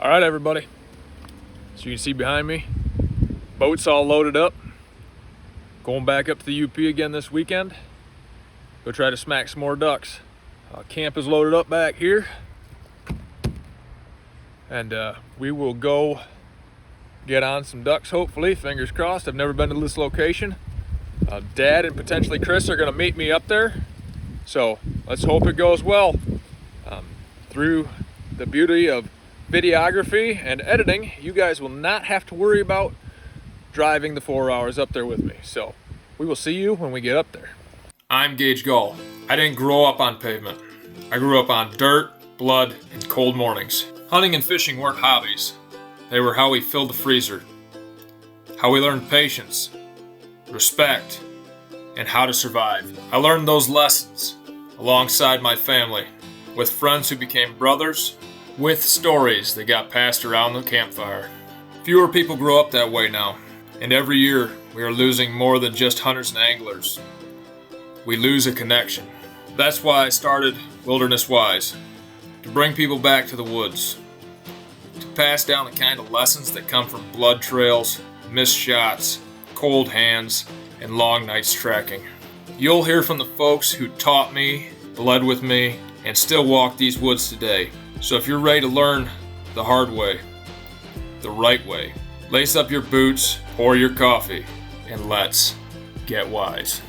All right, everybody. So you can see behind me, boat's all loaded up. Going back up to the UP again this weekend. Go try to smack some more ducks. Camp is loaded up back here. And we will go get on some ducks, hopefully, fingers crossed. I've never been to this location. Dad and potentially Chris are gonna meet me up there. So let's hope it goes well. Through the beauty of videography and editing, you guys will not have to worry about driving the 4 hours up there with me. So we will see you when we get up there. I'm Gage Gull. I didn't grow up on pavement. I grew up on dirt, blood, and cold mornings. Hunting and fishing weren't hobbies. They were how we filled the freezer, how we learned patience, respect, and how to survive. I learned those lessons alongside my family, with friends who became brothers, with stories that got passed around the campfire. Fewer people grow up that way now, and every year we are losing more than just hunters and anglers. We lose a connection. That's why I started Wilderness Wize, to bring people back to the woods, to pass down the kind of lessons that come from blood trails, missed shots, cold hands, and long nights tracking. You'll hear from the folks who taught me, bled with me, and still walk these woods today. So if you're ready to learn the hard way, the right way, lace up your boots, pour your coffee, and let's get wise.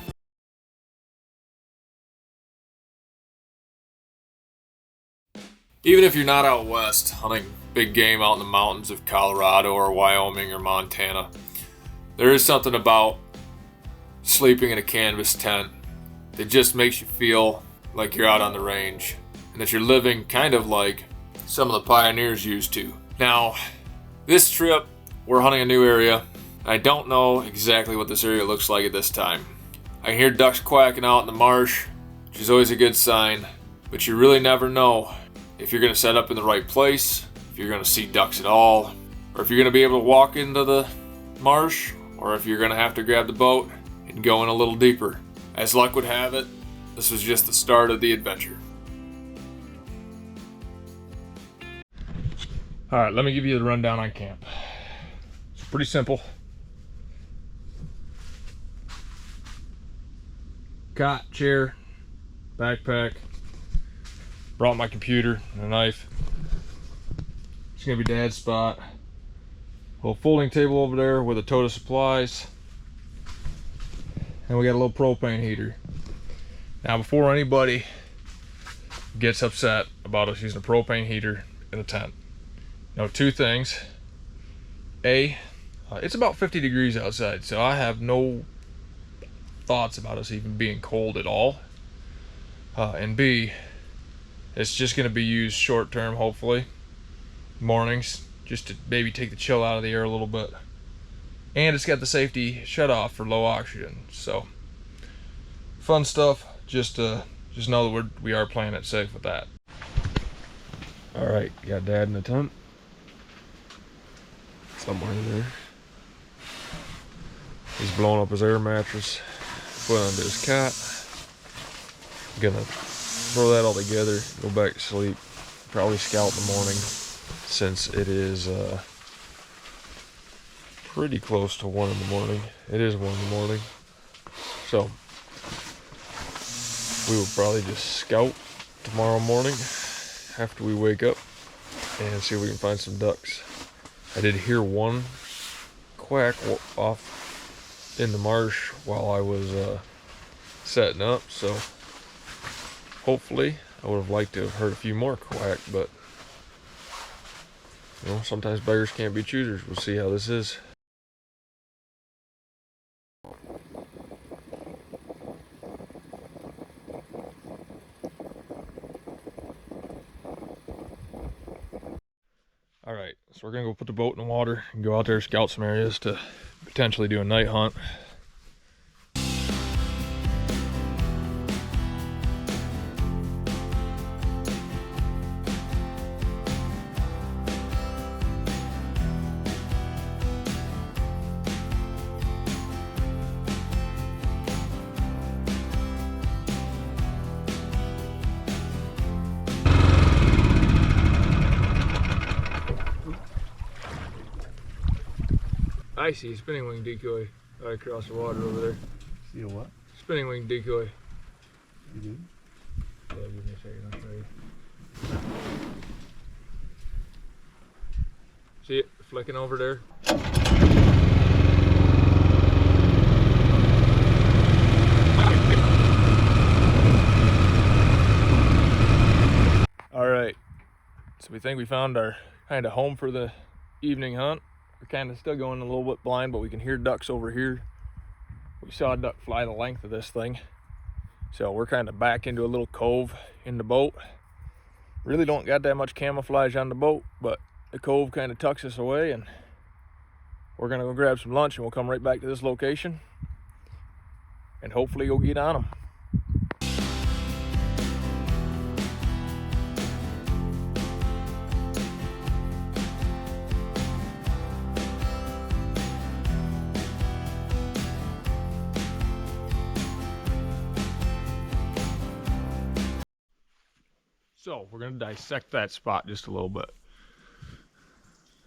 Even if you're not out west hunting big game out in the mountains of Colorado or Wyoming or Montana, there is something about sleeping in a canvas tent that just makes you feel like you're out on the range and that you're living kind of like some of the pioneers used to. Now, this trip, we're hunting a new area. I don't know exactly what this area looks like at this time. I can hear ducks quacking out in the marsh, which is always a good sign, but you really never know if you're gonna set up in the right place, if you're gonna see ducks at all, or if you're gonna be able to walk into the marsh, or if you're gonna have to grab the boat and go in a little deeper. As luck would have it, this was just the start of the adventure. All right, let me give you the rundown on camp. It's pretty simple. Cot, chair, backpack. Brought my computer and a knife. It's gonna be Dad's spot. Little folding table over there with a tote of supplies. And we got a little propane heater. Now, before anybody gets upset about us using a propane heater in the tent, two things. A, it's about 50 degrees outside, so I have no thoughts about us even being cold at all. And B, it's just going to be used short term, hopefully. Mornings, just to maybe take the chill out of the air a little bit. And it's got the safety shut off for low oxygen. So, fun stuff. Just know that we are playing it safe with that. All right, got Dad in the tent. Somewhere in there. He's blowing up his air mattress, put it under his cot. Gonna throw that all together, go back to sleep, probably scout in the morning since it is pretty close to 1 in the morning. It is 1 in the morning. So we will probably just scout tomorrow morning after we wake up and see if we can find some ducks. I did hear one quack off in the marsh while I was setting up, so hopefully, I would have liked to have heard a few more quack, but sometimes beggars can't be choosers. We'll see how this is. All right, so we're gonna go put the boat in the water and go out there, scout some areas to potentially do a night hunt. I see a spinning wing decoy right across the water over there. See a what? Spinning wing decoy. You do? Yeah, give me a second, I'll show you. See it flicking over there? All right, so we think we found our kind of home for the evening hunt. We're kind of still going a little bit blind, but we can hear ducks over here. We saw a duck fly the length of this thing. So we're kind of back into a little cove in the boat. Really don't got that much camouflage on the boat, but the cove kind of tucks us away, and we're gonna go grab some lunch and we'll come right back to this location and hopefully go get on them. So we're gonna dissect that spot just a little bit.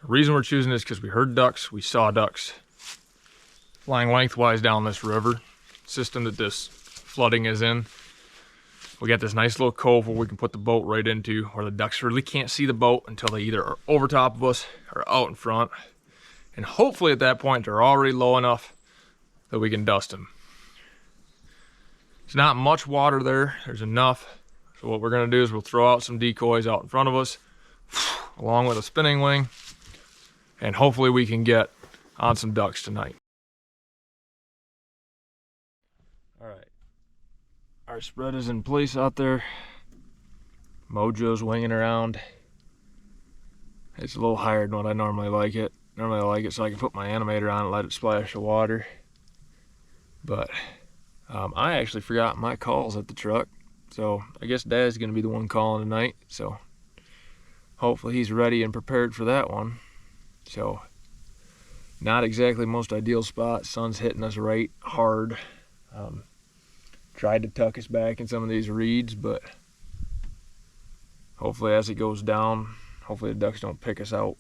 The reason we're choosing this is because we heard ducks, we saw ducks flying lengthwise down this river system that this flooding is in. We got this nice little cove where we can put the boat right into, where the ducks really can't see the boat until they either are over top of us or out in front. And hopefully at that point they're already low enough that we can dust them. There's not much water there, there's enough. So what we're gonna do is we'll throw out some decoys out in front of us, along with a spinning wing, and hopefully we can get on some ducks tonight. All right, our spread is in place out there. Mojo's winging around. It's a little higher than what I normally like it. Normally I like it so I can put my animator on and let it splash the water. But I actually forgot my calls at the truck. So I guess Dad's gonna be the one calling tonight. So hopefully he's ready and prepared for that one. So not exactly most ideal spot. Sun's hitting us right hard. Tried to tuck us back in some of these reeds, but hopefully as it goes down, hopefully the ducks don't pick us out.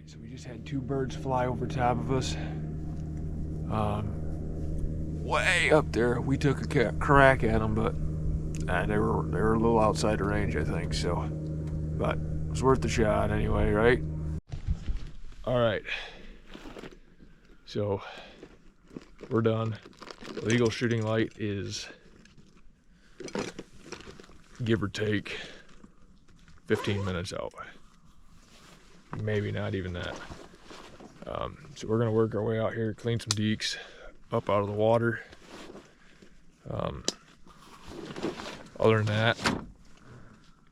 So we just had two birds fly over top of us. Way up there, we took a crack at them, but they were a little outside the range, I think. So, but it was worth the shot anyway, right? All right. So we're done. The legal shooting light is, give or take, 15 minutes out. Maybe not even that. So we're gonna work our way out here, clean some deeks up out of the water. Other than that,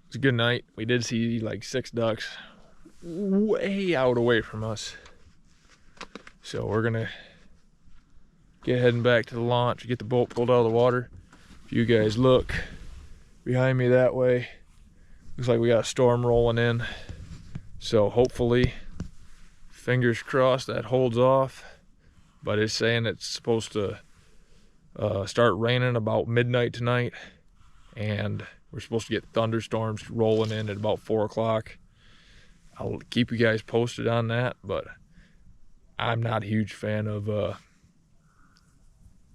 it's a good night. We did see like 6 ducks way out away from us. So we're gonna get heading back to the launch, get the boat pulled out of the water. If you guys look behind me that way, looks like we got a storm rolling in. So hopefully, fingers crossed, that holds off. But it's saying it's supposed to start raining about midnight tonight, and we're supposed to get thunderstorms rolling in at about 4 o'clock. I'll keep you guys posted on that, but I'm not a huge fan of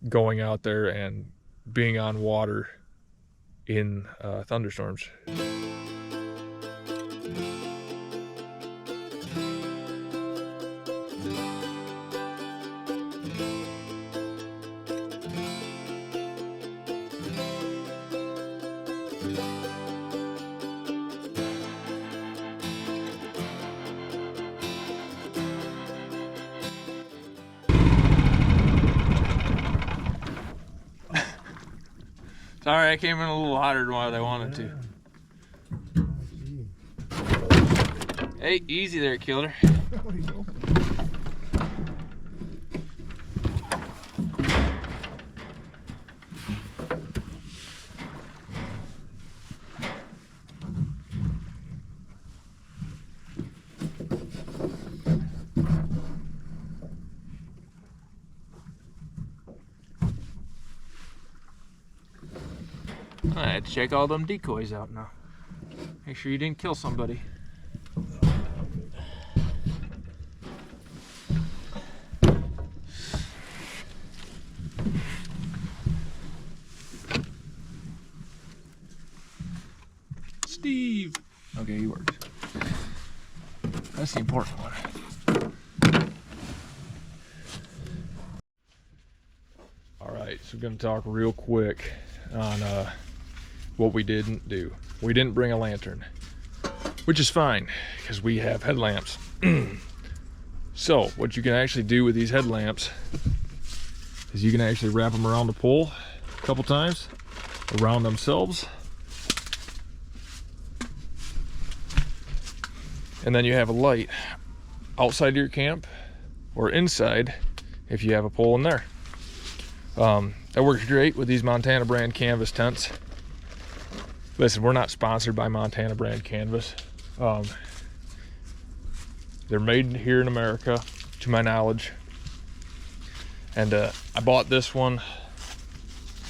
going out there and being on water in thunderstorms. Sorry, I came in a little hotter than what I wanted to. Hey, easy there, killer. I had to check all them decoys out now. Make sure you didn't kill somebody. Steve! Okay, he works. That's the important one. Alright, so we're going to talk real quick on what we didn't do. We didn't bring a lantern, which is fine because we have headlamps. So what you can actually do with these headlamps is you can actually wrap them around the pole a couple times, around themselves, and then you have a light outside of your camp or inside if you have a pole in there. That works great with these Montana brand canvas tents. Listen, we're not sponsored by Montana brand canvas. They're made here in America, to my knowledge. And I bought this one,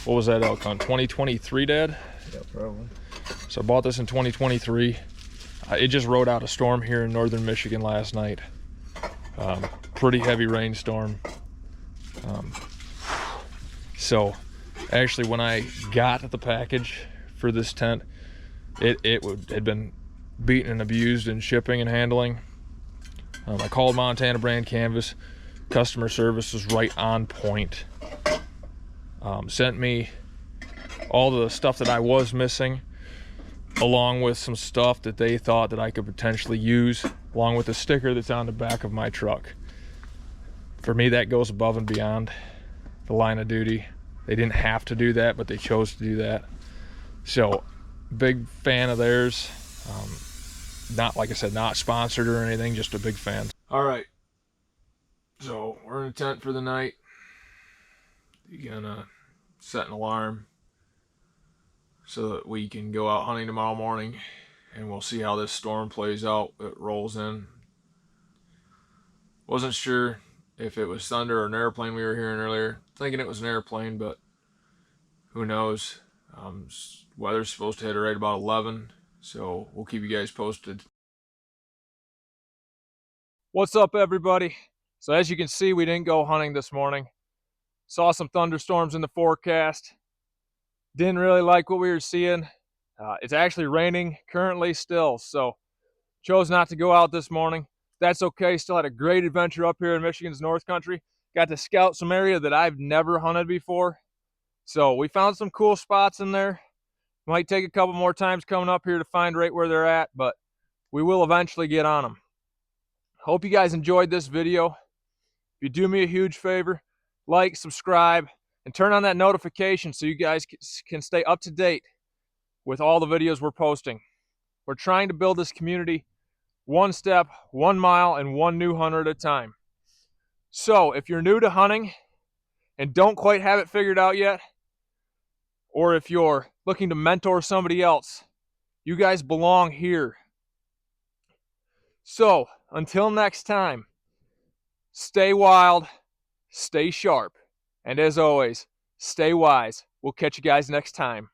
what was that elk hunt, 2023, Dad? Yeah, probably. So I bought this in 2023. It just rode out a storm here in northern Michigan last night. Pretty heavy rainstorm. So actually when I got the package for this tent, it had been beaten and abused in shipping and handling. I called Montana brand canvas. Customer service was right on point. Sent me all the stuff that I was missing, along with some stuff that they thought that I could potentially use, along with the sticker that's on the back of my truck. For me, that goes above and beyond the line of duty. They didn't have to do that, but they chose to do that. So, big fan of theirs. Not, like I said, not sponsored or anything, just a big fan. All right, so we're in a tent for the night. You're gonna set an alarm so that we can go out hunting tomorrow morning, and we'll see how this storm plays out. It rolls in. Wasn't sure if it was thunder or an airplane we were hearing earlier. Thinking it was an airplane, but who knows. Weather's supposed to hit right about 11, so we'll keep you guys posted. What's up, everybody? So as you can see, we didn't go hunting this morning. Saw some thunderstorms in the forecast. Didn't really like what we were seeing. It's actually raining currently still, so chose not to go out this morning. That's okay. Still had a great adventure up here in Michigan's North Country. Got to scout some area that I've never hunted before. So we found some cool spots in there. Might take a couple more times coming up here to find right where they're at, but we will eventually get on them. Hope you guys enjoyed this video. If you do me a huge favor, like, subscribe, and turn on that notification so you guys can stay up to date with all the videos we're posting. We're trying to build this community one step, 1 mile, and one new hunter at a time. So if you're new to hunting and don't quite have it figured out yet, or if you're looking to mentor somebody else, you guys belong here. So until next time, stay wild, stay sharp, and as always, stay wise. We'll catch you guys next time.